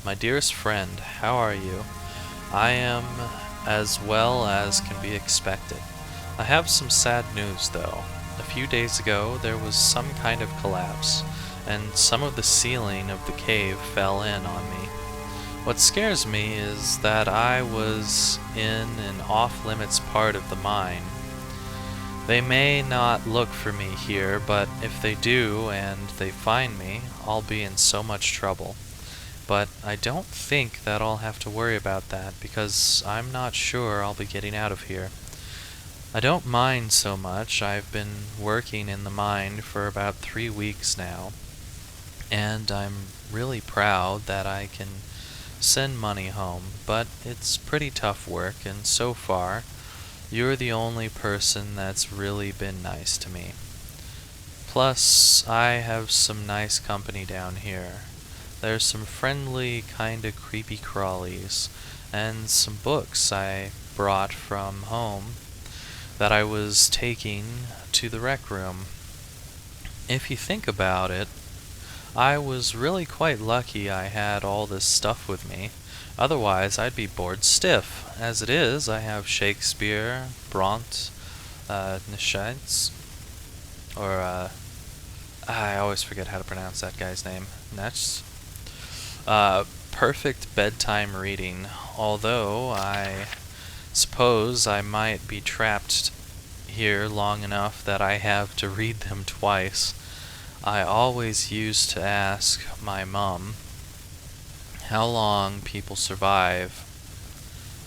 My dearest friend, how are you? I am as well as can be expected. I have some sad news though. A few days ago there was some kind of collapse, and some of the ceiling of the cave fell in on me. What scares me is that I was in an off-limits part of the mine. They may not look for me here, but if they do and they find me, I'll be in so much trouble. But I don't think that I'll have to worry about that because I'm not sure I'll be getting out of here. I don't mind so much. I've been working in the mine for about 3 weeks now, and I'm really proud that I can send money home, but it's pretty tough work, and so far, you're the only person that's really been nice to me. Plus, I have some nice company down here. There's some friendly, kinda creepy crawlies, and some books I brought from home that I was taking to the rec room. If you think about it, I was really quite lucky I had all this stuff with me. Otherwise, I'd be bored stiff. As it is, I have Shakespeare, Bront, Nietzsche's, or, I always forget how to pronounce that guy's name. Nietzsche? Perfect bedtime reading, although I suppose I might be trapped here long enough that I have to read them twice. I always used to ask my mom how long people survive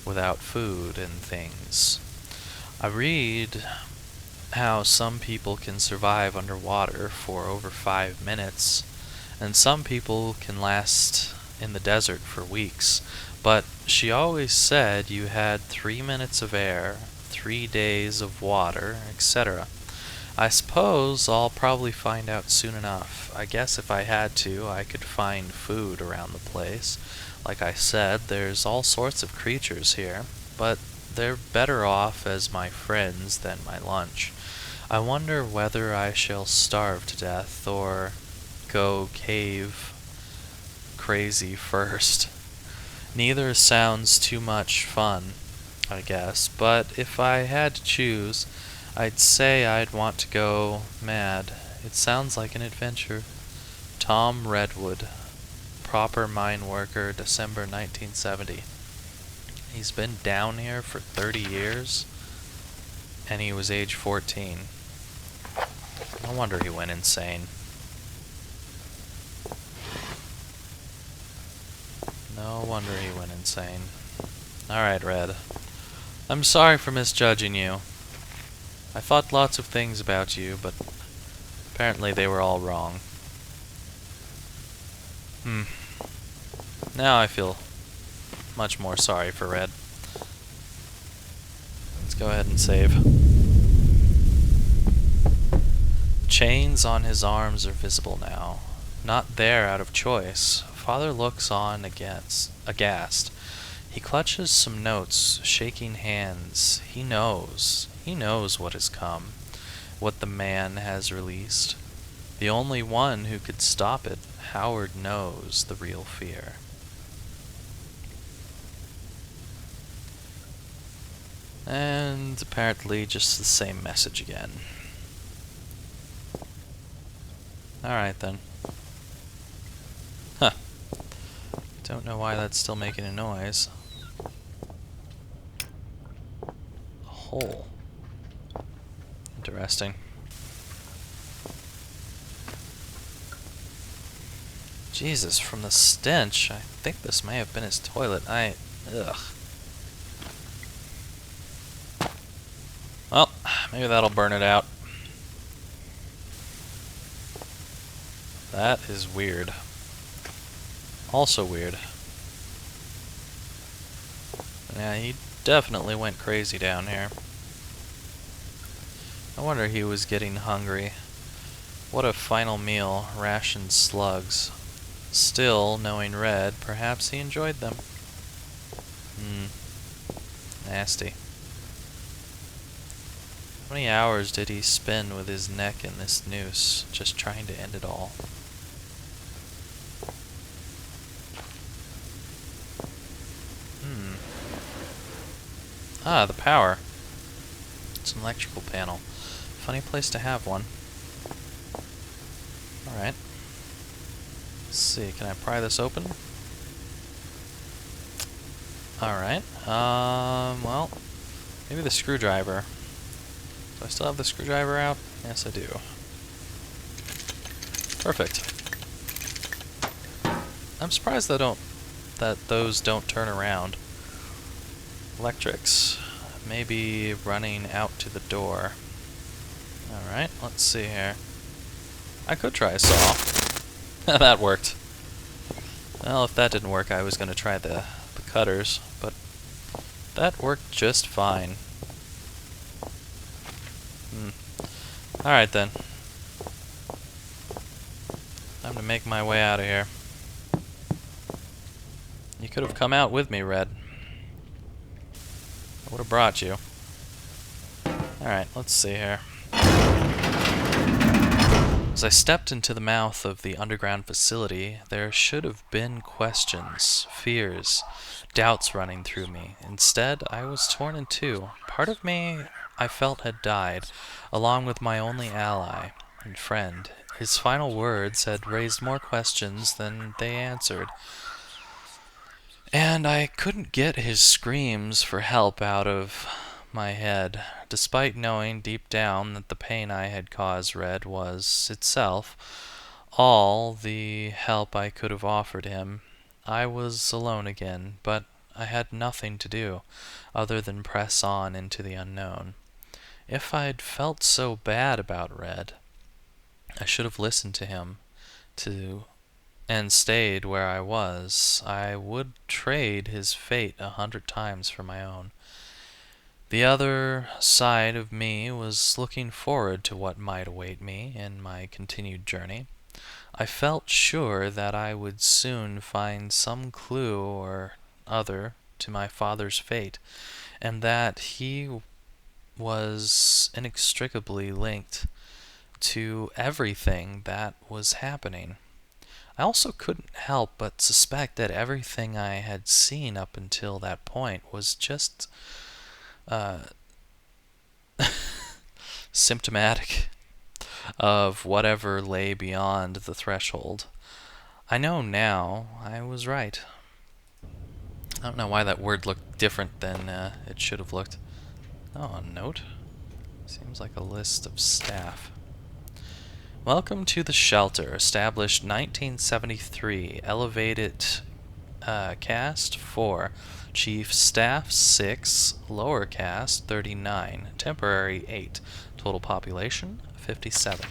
without food and things. I read how some people can survive underwater for over 5 minutes, and some people can last in the desert for weeks, but she always said you had 3 minutes of air, 3 days of water, etc. I suppose I'll probably find out soon enough. I guess if I had to, I could find food around the place. Like I said, there's all sorts of creatures here, but they're better off as my friends than my lunch. I wonder whether I shall starve to death or go cave crazy first. Neither sounds too much fun, I guess, but if I had to choose, I'd say I'd want to go mad. It sounds like an adventure. Tom Redwood, proper mine worker, December 1970. He's been down here for 30 years, and he was age 14. No wonder he went insane. No wonder he went insane. Alright, Red. I'm sorry for misjudging you. I thought lots of things about you, but apparently they were all wrong. Now I feel much more sorry for Red. Let's go ahead and save. Chains on his arms are visible now. Not there out of choice. Father looks on aghast. He clutches some notes, shaking hands. He knows what has come, what the man has released. The only one who could stop it. Howard knows the real fear. And apparently just the same message again. Alright then. Huh. Don't know why that's still making a noise. A hole. Interesting. Jesus, from the stench, I think this may have been his toilet. Ugh. Well, maybe that'll burn it out. That is weird. Also weird. Yeah, he definitely went crazy down here. No wonder he was getting hungry. What a final meal, rationed slugs. Still, knowing Red, perhaps he enjoyed them. Nasty. How many hours did he spend with his neck in this noose, just trying to end it all? Ah, the power. It's an electrical panel. Funny place to have one. Alright. Let's see, can I pry this open? Alright. Well, maybe the screwdriver. Do I still have the screwdriver out? Yes, I do. Perfect. I'm surprised that those don't turn around. Electrics. Maybe running out to the door. Alright, let's see here. I could try a saw. That worked. Well, if that didn't work, I was going to try the cutters, but that worked just fine. Alright then. Time to make my way out of here. You could have come out with me, Red. I would have brought you. Alright, let's see here. As I stepped into the mouth of the underground facility, there should have been questions, fears, doubts running through me. Instead, I was torn in two. Part of me I felt had died, along with my only ally and friend. His final words had raised more questions than they answered. And I couldn't get his screams for help out of my head, despite knowing deep down that the pain I had caused Red was itself all the help I could have offered him. I was alone again, but I had nothing to do other than press on into the unknown. If I'd felt so bad about Red, I should have listened to him, and stayed where I was. I would trade his fate 100 times for my own. The other side of me was looking forward to what might await me in my continued journey. I felt sure that I would soon find some clue or other to my father's fate, and that he was inextricably linked to everything that was happening. I also couldn't help but suspect that everything I had seen up until that point was just symptomatic of whatever lay beyond the threshold. I know now I was right. I don't know why that word looked different than it should have looked. Oh, a note? Seems like a list of staff. Welcome to the shelter, established 1973, elevated caste 4, chief staff 6, lower caste 39, temporary 8, total population 57.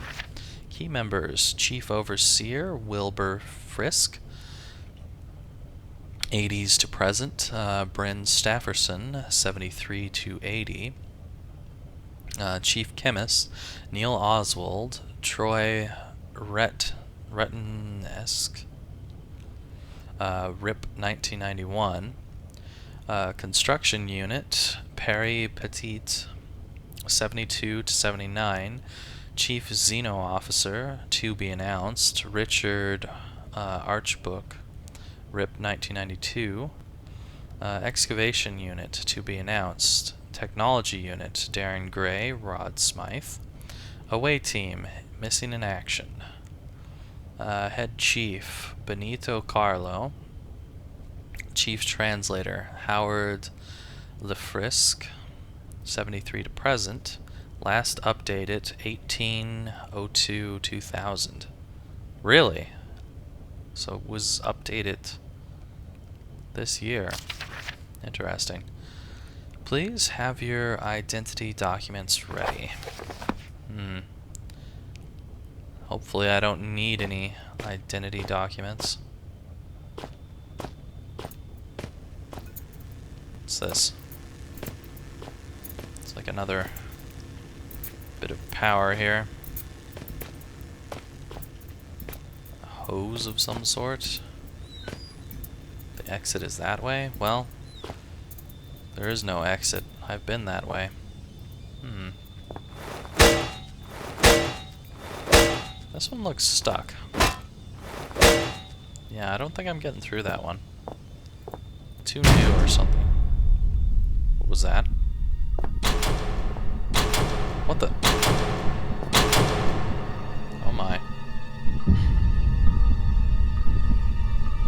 Key members: Chief Overseer Wilbur Frisk, 80s to present, Bryn Stafferson 73 to 80. Chief Chemist Neil Oswald, Troy Rettenesque, RIP 1991. Construction Unit Perry Petit, 72 to 79. Chief Xeno Officer, to be announced, Richard Archbook, RIP 1992. Excavation Unit, to be announced, Technology Unit Darren Gray, Rod Smythe. Away Team, missing in action. Head Chief Benito Carlo. Chief Translator Howard LeFrisk, 73 to present. Last updated 18/02/2000. Really? So it was updated this year. Interesting. Please have your identity documents ready. Hopefully I don't need any identity documents. What's this? It's like another bit of power here. A hose of some sort. The exit is that way? Well, there is no exit. I've been that way. This one looks stuck. Yeah, I don't think I'm getting through that one. Too new or something. What was that? What the? Oh my.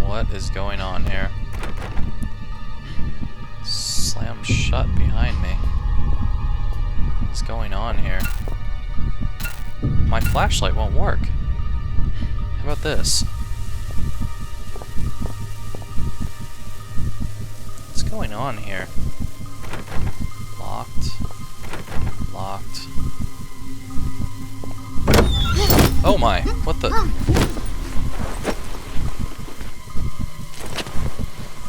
What is going on here? Slam shut behind me. What's going on here? My flashlight won't work. How about this? What's going on here? Locked. Locked. Oh my! What the?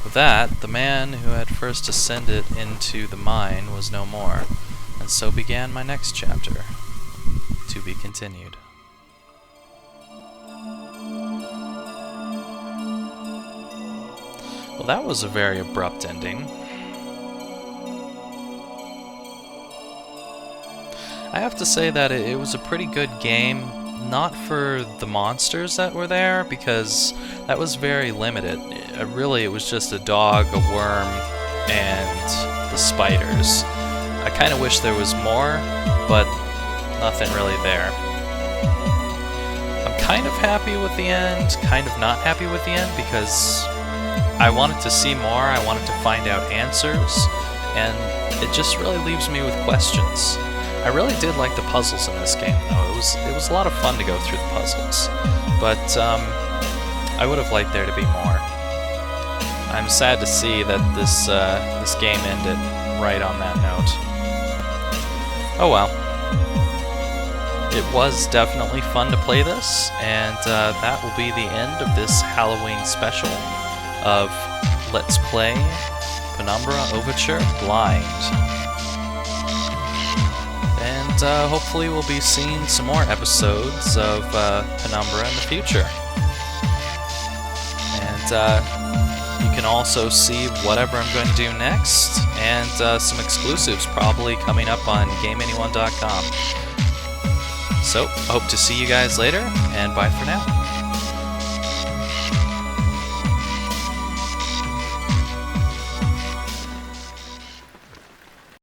With that, the man who had first ascended into the mine was no more, and so began my next chapter. To be continued. Well, that was a very abrupt ending. I have to say that it was a pretty good game, not for the monsters that were there, because that was very limited. Really, it was just a dog, a worm, and the spiders. I kind of wish there was more, but nothing really there. I'm kind of happy with the end, kind of not happy with the end, because I wanted to see more, I wanted to find out answers, and it just really leaves me with questions. I really did like the puzzles in this game, though. It was a lot of fun to go through the puzzles, but I would have liked there to be more. I'm sad to see that this game ended right on that note. Oh well. It was definitely fun to play this, and that will be the end of this Halloween special of Let's Play Penumbra Overture Blind. And hopefully we'll be seeing some more episodes of Penumbra in the future. And you can also see whatever I'm going to do next, and some exclusives probably coming up on GameAnyone.com. So, hope to see you guys later, and bye for now.